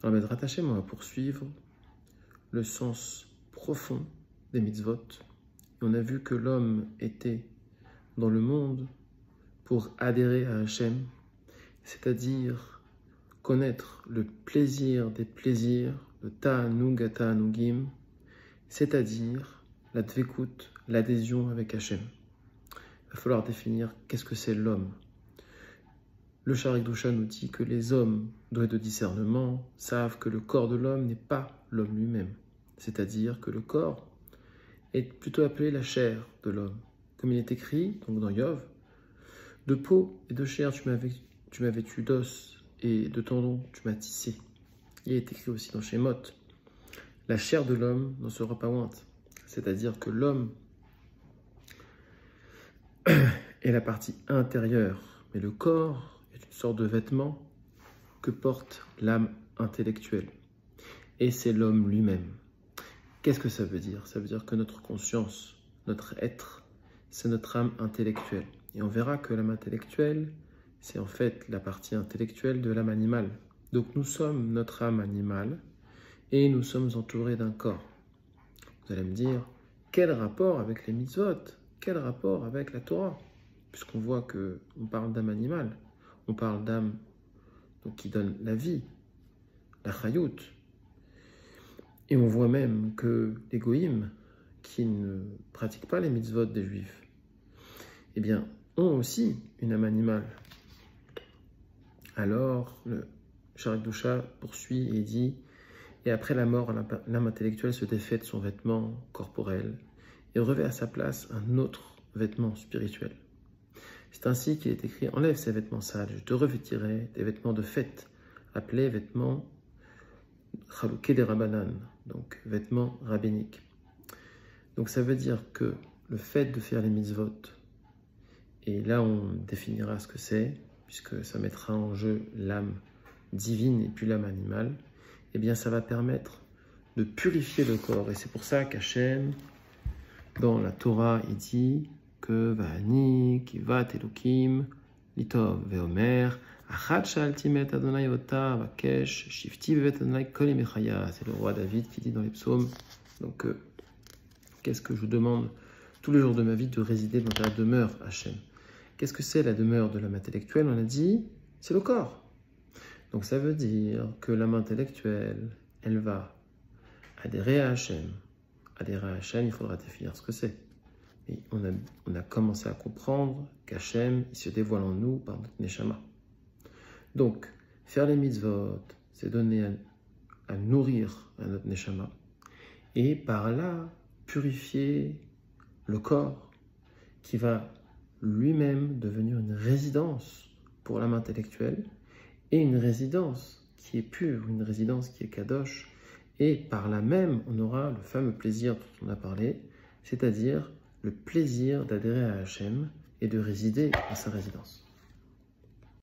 Alors, Bezrat Hashem, on va poursuivre le sens profond des mitzvot. Et on a vu que l'homme était dans le monde pour adhérer à Hashem, c'est-à-dire connaître le plaisir des plaisirs, le ta'anug ta'anugim, c'est-à-dire la dvekut, l'adhésion avec Hashem. Il va falloir définir qu'est-ce que c'est l'homme. Le Shaar Kedusha nous dit que les hommes doués de discernement savent que le corps de l'homme n'est pas l'homme lui-même. C'est-à-dire que le corps est plutôt appelé la chair de l'homme. Comme il est écrit, donc dans Yov, de peau et de chair tu m'as vêtu d'os et de tendons tu m'as tissé. Il est écrit aussi dans Shemot, la chair de l'homme n'en sera pas ointe. C'est-à-dire que l'homme est la partie intérieure, mais le corps est une sorte de vêtement que porte l'âme intellectuelle. Et c'est l'homme lui-même. Qu'est-ce que ça veut dire? Ça veut dire que notre conscience, notre être, c'est notre âme intellectuelle. Et on verra que l'âme intellectuelle, c'est en fait la partie intellectuelle de l'âme animale. Donc nous sommes notre âme animale et nous sommes entourés d'un corps. Vous allez me dire, quel rapport avec les mitzvot? Quel rapport avec la Torah? Puisqu'on voit qu'on parle d'âme animale, on parle d'âme qui donne la vie, la chayut. Et on voit même que les goïms, qui ne pratiquent pas les mitzvot des juifs, eh bien, ont aussi une âme animale. Alors, le Shaar Kedusha poursuit et dit, et après la mort, l'âme intellectuelle se défait de son vêtement corporel et revêt à sa place un autre vêtement spirituel. C'est ainsi qu'il est écrit, enlève ces vêtements sales, je te revêtirai des vêtements de fête, appelés vêtements Chalouké des Rabbanan, donc vêtements rabbiniques. Donc ça veut dire que le fait de faire les mitzvot, et là on définira ce que c'est, puisque ça mettra en jeu l'âme divine et puis l'âme animale, eh bien ça va permettre de purifier le corps. Et c'est pour ça qu'Hachem, dans la Torah, il dit que Va'ani, Kivat Elokim, Litov Veomer, Achat Shaltimet Adonai Ota, Vakesh, Shifti Bevet Adonai Kol Mechaya. C'est le roi David qui dit dans les psaumes. Donc, qu'est-ce que je vous demande tous les jours de ma vie? De résider dans ta demeure, Hachem. Qu'est-ce que c'est la demeure de l'âme intellectuelle? On a dit, c'est le corps. Donc, ça veut dire que l'âme intellectuelle, elle va adhérer à Hachem. Adhérer à Hachem, il faudra définir ce que c'est. Et on a commencé à comprendre qu'Hachem, il se dévoile en nous par notre Neshama. Donc, faire les mitzvot, c'est donner à nourrir à notre Neshama. Et par là, purifier le corps qui va lui-même devenir une résidence pour l'âme intellectuelle et une résidence qui est pure, une résidence qui est kadosh. Et par là même, on aura le fameux plaisir dont on a parlé, c'est-à-dire le plaisir d'adhérer à Hachem et de résider à sa résidence.